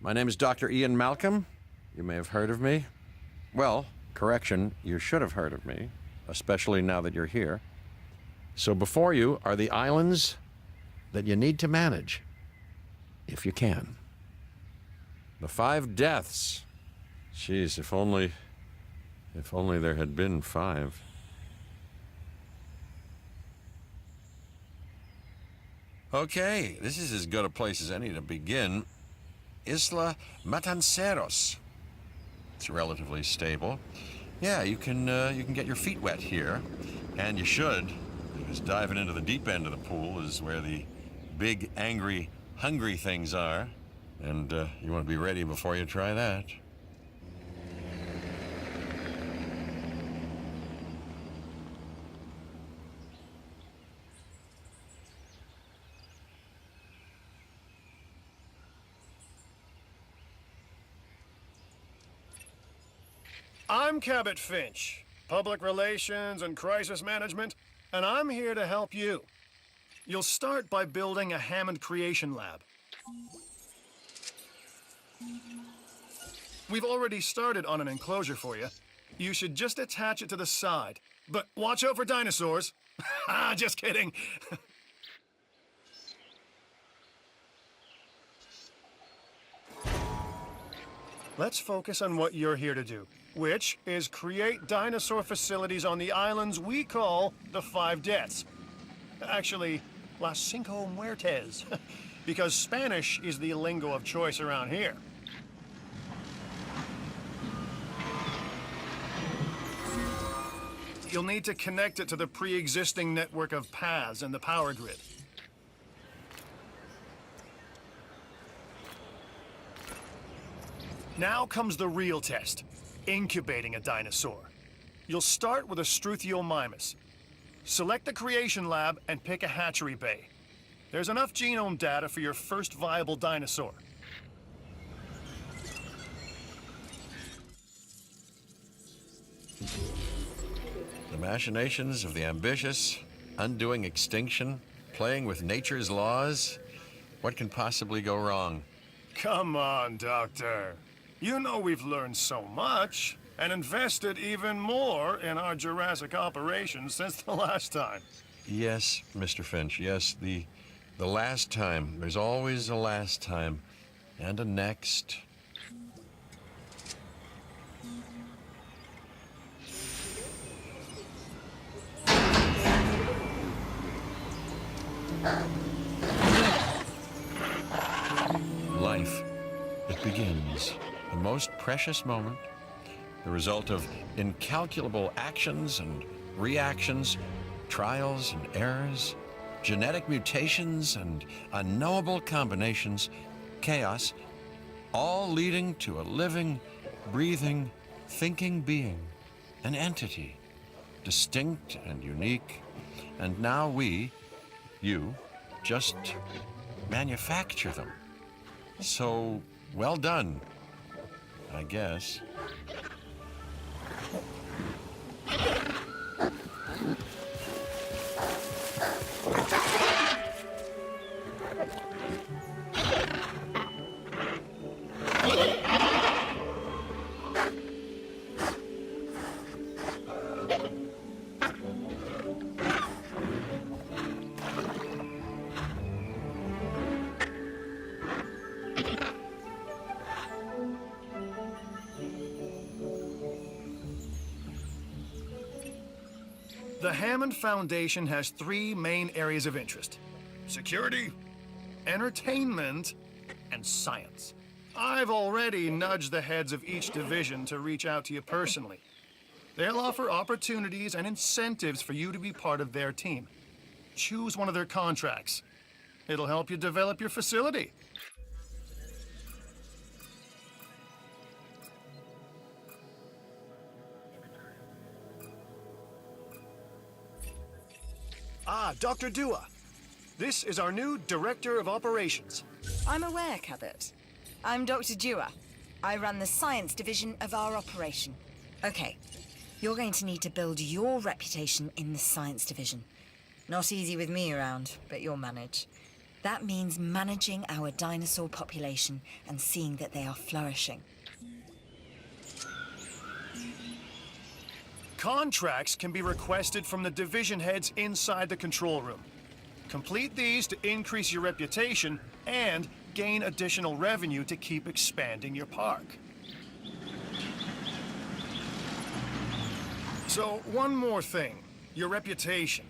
My name is Dr. Ian Malcolm. You may have heard of me. Well, correction, you should have heard of me, especially now that you're here. So before you are the islands that you need to manage, if you can. The 5 deaths. Jeez, if only there had been 5. Okay, this is as good a place as any to begin. Isla Matanceros. It's relatively stable. Yeah, you can get your feet wet here, and you should, because diving into the deep end of the pool is where the big, angry, hungry things are, and you want to be ready before you try that. I'm Cabot Finch, Public Relations and Crisis Management, and I'm here to help you. You'll start by building a Hammond Creation Lab. We've already started on an enclosure for you. You should just attach it to the side. But watch out for dinosaurs. Just kidding. Let's focus on what you're here to do, which is create dinosaur facilities on the islands we call the 5 Deaths. Actually, Las Cinco Muertes, because Spanish is the lingo of choice around here. You'll need to connect it to the pre-existing network of paths and the power grid. Now comes the real test, incubating a dinosaur. You'll start with a Struthiomimus. Select the creation lab and pick a hatchery bay. There's enough genome data for your first viable dinosaur. The machinations of the ambitious, undoing extinction, playing with nature's laws. What can possibly go wrong? Come on, Doctor. You know we've learned so much, and invested even more in our Jurassic operations since the last time. Yes, Mr. Finch, yes, the last time. There's always a last time, and a next. Life, it begins. The most precious moment, the result of incalculable actions and reactions, trials and errors, genetic mutations and unknowable combinations, chaos, all leading to a living, breathing, thinking being, an entity, distinct and unique. And now we, you, just manufacture them. So, well done, I guess. The Hammond Foundation has 3 main areas of interest: security, entertainment, and science. I've already nudged the heads of each division to reach out to you personally. They'll offer opportunities and incentives for you to be part of their team. Choose one of their contracts. It'll help you develop your facility. Dr. Dua. This is our new Director of Operations. I'm aware, Cabot. I'm Dr. Dua. I run the science division of our operation. Okay, you're going to need to build your reputation in the science division. Not easy with me around, but you'll manage. That means managing our dinosaur population and seeing that they are flourishing. Contracts can be requested from the division heads inside the control room. Complete these to increase your reputation and gain additional revenue to keep expanding your park. So, one more thing. Your reputation.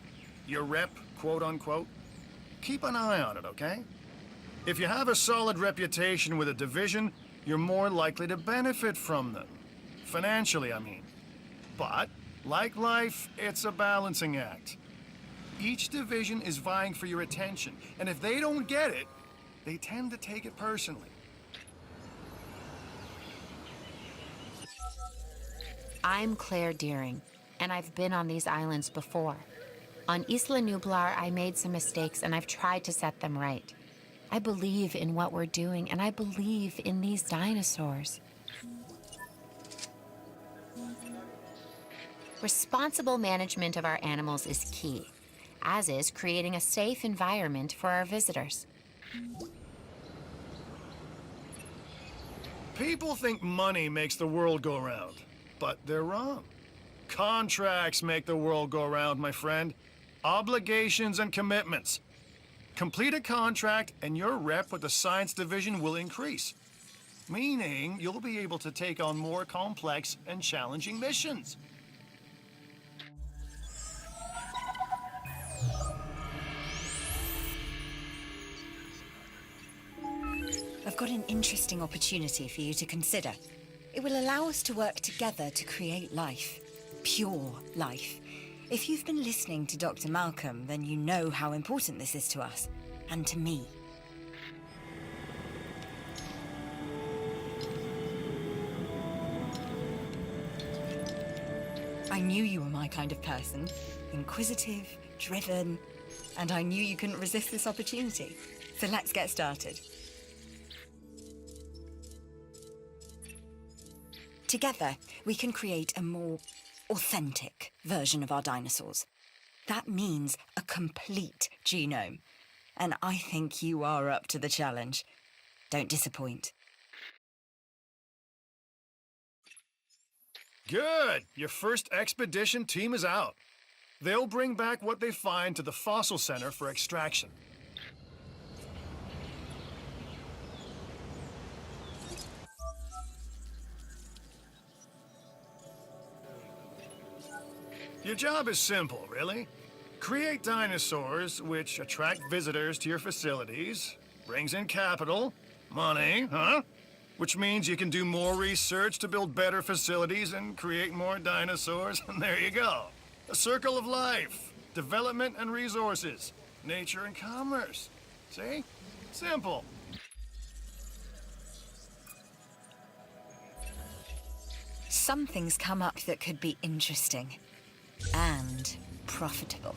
Your rep, quote unquote. Keep an eye on it, okay? If you have a solid reputation with a division, you're more likely to benefit from them. Financially, I mean. But, like life, it's a balancing act. Each division is vying for your attention, and if they don't get it, they tend to take it personally. I'm Claire Deering, and I've been on these islands before. On Isla Nublar, I made some mistakes, and I've tried to set them right. I believe in what we're doing, and I believe in these dinosaurs. Responsible management of our animals is key, as is creating a safe environment for our visitors. People think money makes the world go round, but they're wrong. Contracts make the world go round, my friend. Obligations and commitments. Complete a contract and your rep with the science division will increase, meaning you'll be able to take on more complex and challenging missions. I've got an interesting opportunity for you to consider. It will allow us to work together to create life. Pure life. If you've been listening to Dr. Malcolm, then you know how important this is to us, and to me. I knew you were my kind of person. Inquisitive, driven, and I knew you couldn't resist this opportunity. So let's get started. Together, we can create a more authentic version of our dinosaurs. That means a complete genome. And I think you are up to the challenge. Don't disappoint. Good! Your first expedition team is out. They'll bring back what they find to the fossil center for extraction. Your job is simple, really. Create dinosaurs which attract visitors to your facilities, brings in capital, money, which means you can do more research to build better facilities and create more dinosaurs, and there you go. A circle of life, development and resources, nature and commerce. See? Simple. Something's come up that could be interesting. And profitable.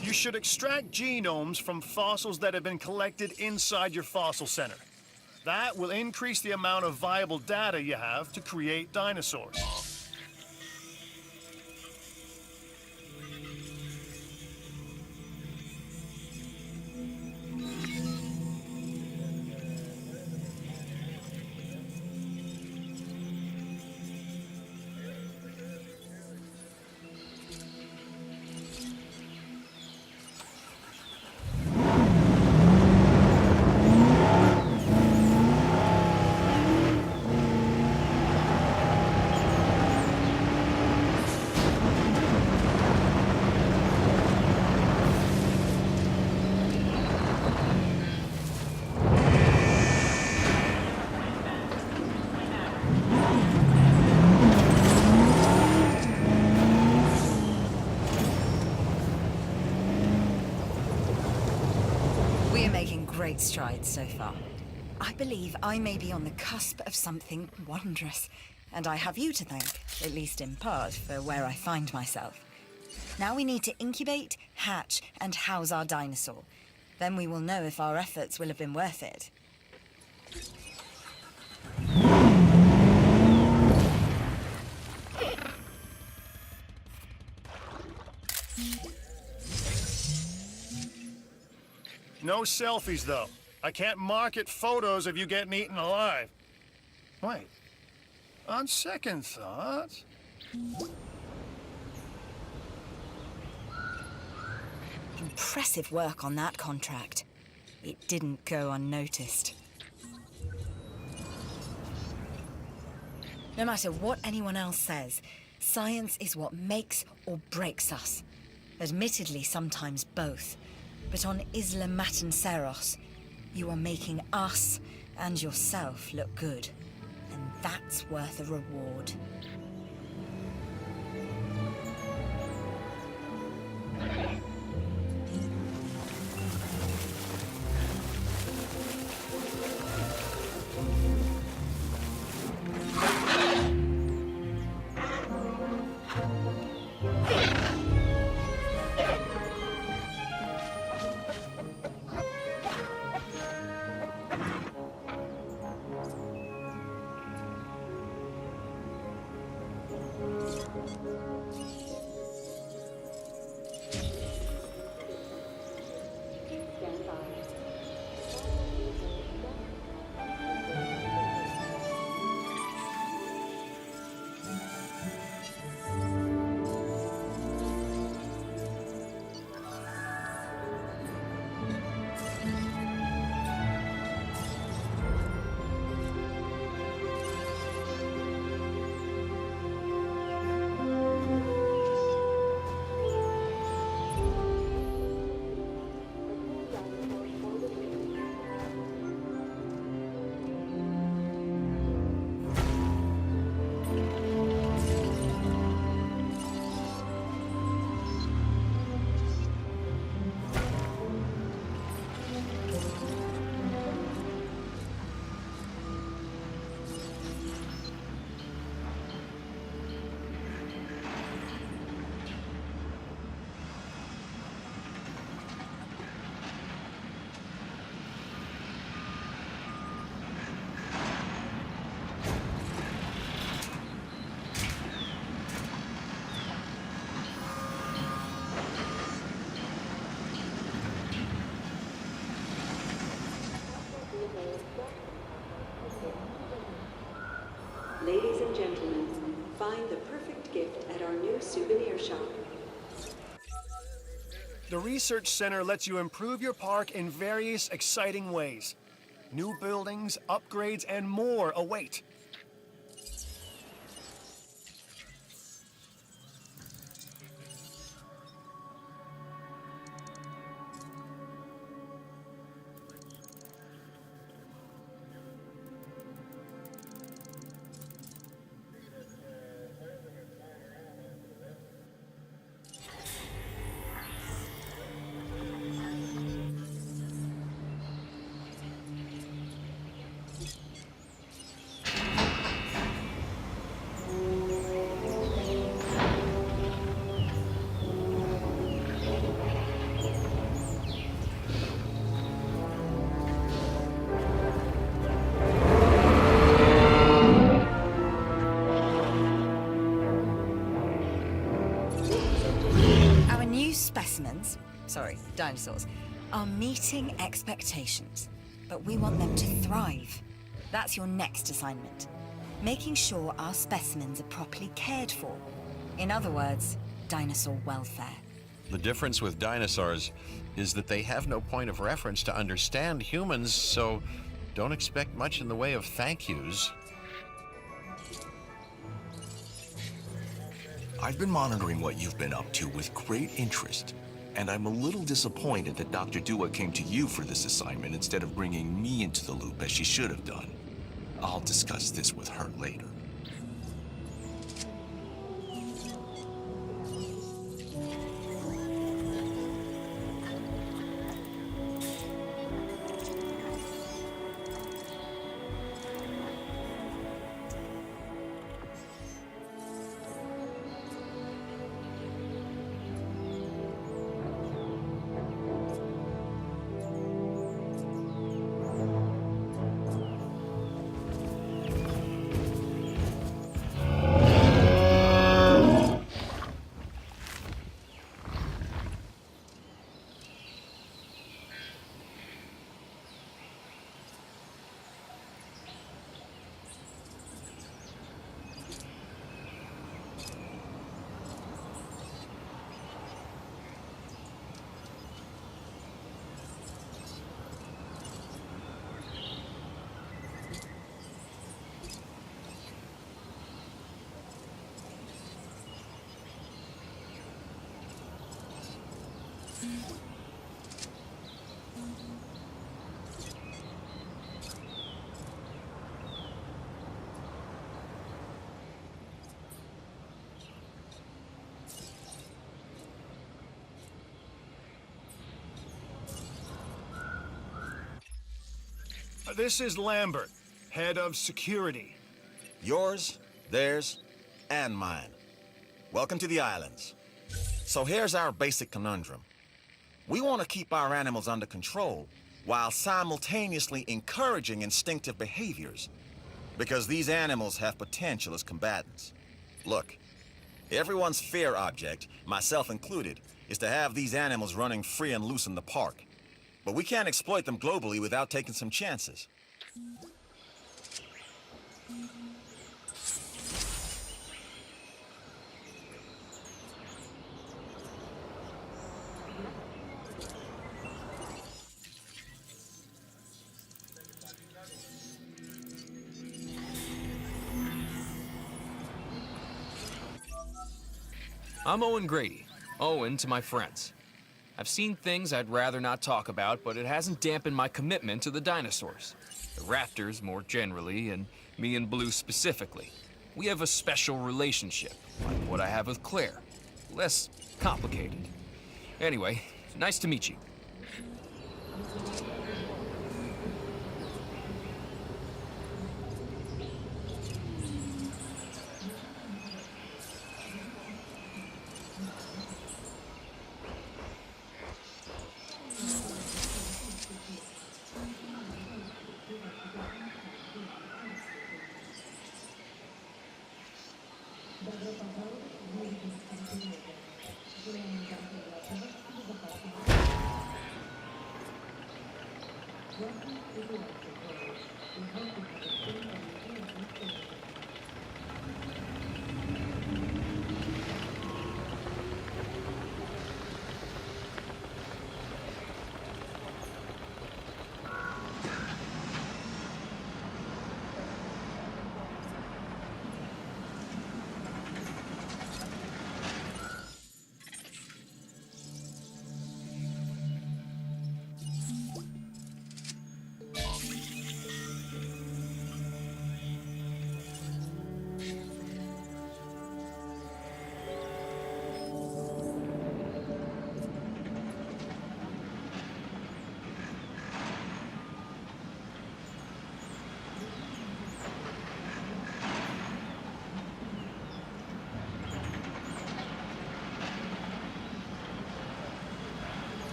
You should extract genomes from fossils that have been collected inside your fossil center. That will increase the amount of viable data you have to create dinosaurs. We are making great strides so far. I believe I may be on the cusp of something wondrous, and I have you to thank, at least in part, for where I find myself. Now we need to incubate, hatch, and house our dinosaur. Then we will know if our efforts will have been worth it. No selfies, though. I can't market photos of you getting eaten alive. Wait. On second thought... Impressive work on that contract. It didn't go unnoticed. No matter what anyone else says, science is what makes or breaks us. Admittedly, sometimes both. But on Isla Matanceros, you are making us and yourself look good. And that's worth a reward. Ladies and gentlemen, find the perfect gift at our new souvenir shop. The Research Center lets you improve your park in various exciting ways. New buildings, upgrades, and more await. Dinosaurs are meeting expectations, but we want them to thrive. That's your next assignment. Making sure our specimens are properly cared for. In other words, dinosaur welfare. The difference with dinosaurs is that they have no point of reference to understand humans, so don't expect much in the way of thank yous. I've been monitoring what you've been up to with great interest, and I'm a little disappointed that Dr. Dua came to you for this assignment instead of bringing me into the loop as she should have done. I'll discuss this with her later. This is Lambert, head of security. Yours, theirs, and mine. Welcome to the islands. So here's our basic conundrum. We want to keep our animals under control while simultaneously encouraging instinctive behaviors, because these animals have potential as combatants. Look, everyone's fear object, myself included, is to have these animals running free and loose in the park. But we can't exploit them globally without taking some chances. I'm Owen Grady. Owen to my friends. I've seen things I'd rather not talk about, but it hasn't dampened my commitment to the dinosaurs. The raptors more generally, and me and Blue specifically. We have a special relationship, like what I have with Claire. Less complicated. Anyway, nice to meet you.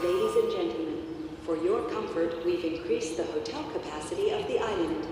Ladies and gentlemen, for your comfort, we've increased the hotel capacity of the island.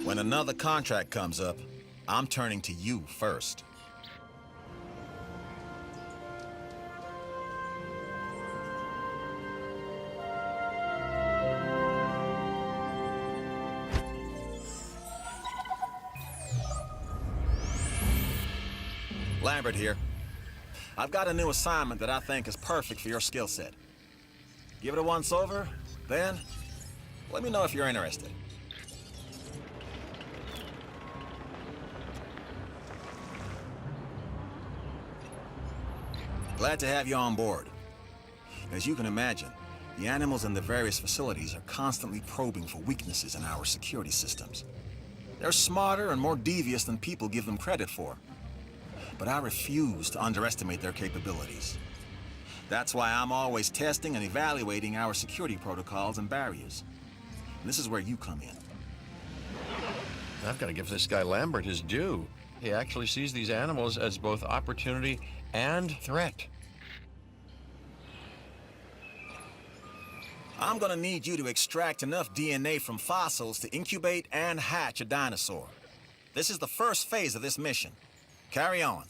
When another contract comes up, I'm turning to you first. Lambert here. I've got a new assignment that I think is perfect for your skill set. Give it a once over, then let me know if you're interested. Glad to have you on board. As you can imagine, the animals in the various facilities are constantly probing for weaknesses in our security systems. They're smarter and more devious than people give them credit for. But I refuse to underestimate their capabilities. That's why I'm always testing and evaluating our security protocols and barriers. And this is where you come in. I've got to give this guy Lambert his due. He actually sees these animals as both opportunity and threat. I'm gonna need you to extract enough DNA from fossils to incubate and hatch a dinosaur. This is the first phase of this mission. Carry on.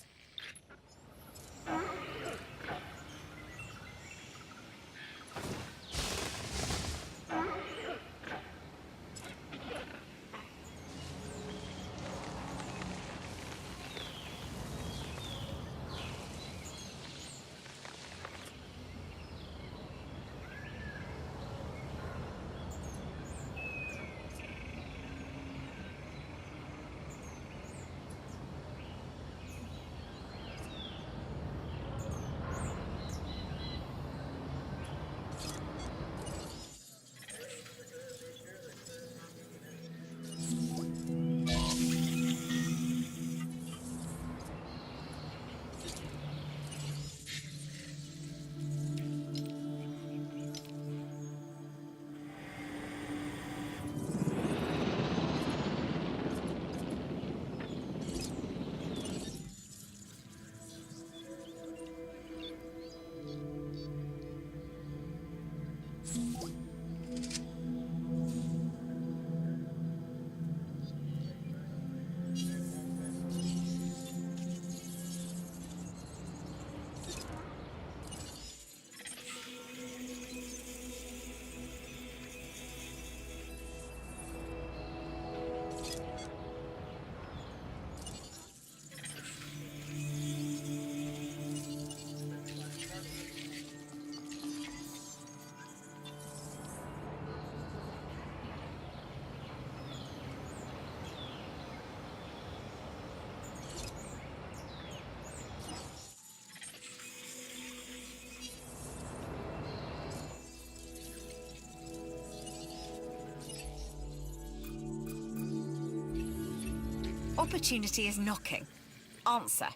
Opportunity is knocking. Answer.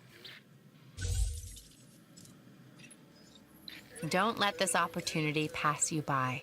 Don't let this opportunity pass you by.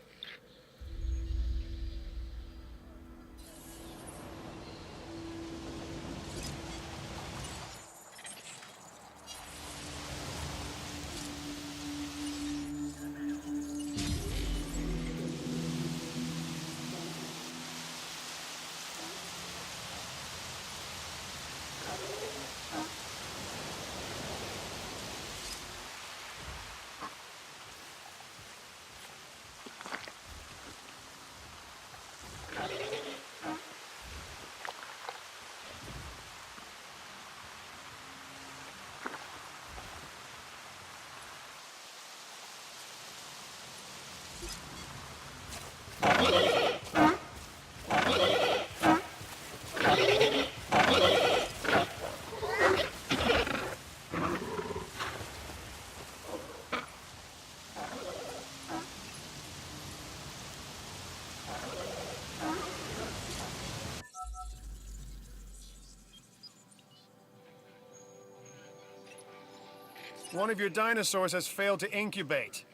One of your dinosaurs has failed to incubate.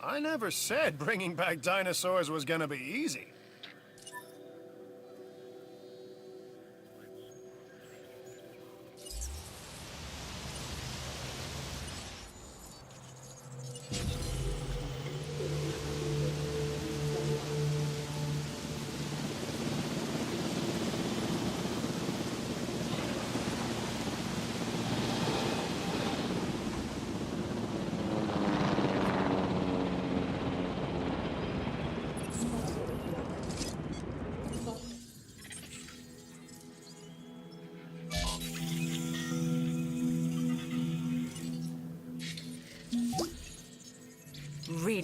I never said bringing back dinosaurs was gonna be easy.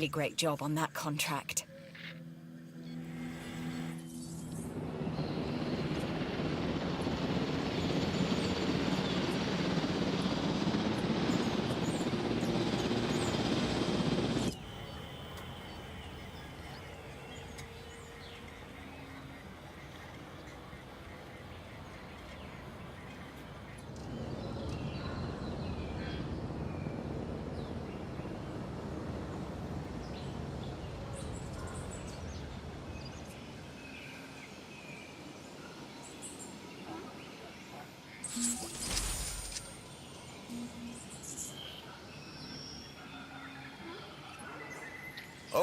really great job on that contract.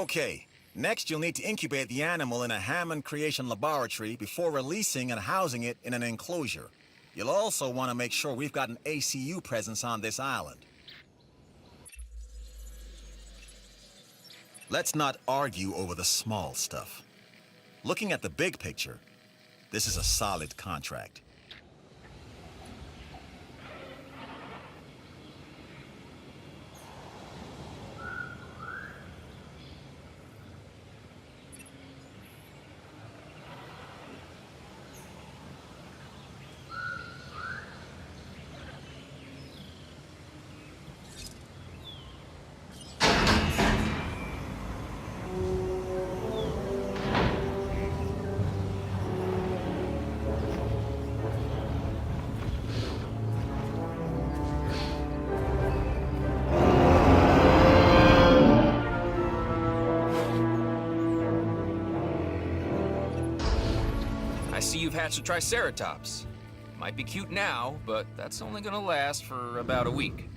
Okay, next you'll need to incubate the animal in a Hammond Creation Laboratory before releasing and housing it in an enclosure. You'll also want to make sure we've got an ACU presence on this island. Let's not argue over the small stuff. Looking at the big picture, this is a solid contract. I see you've hatched a Triceratops. Might be cute now, but that's only gonna last for about a week.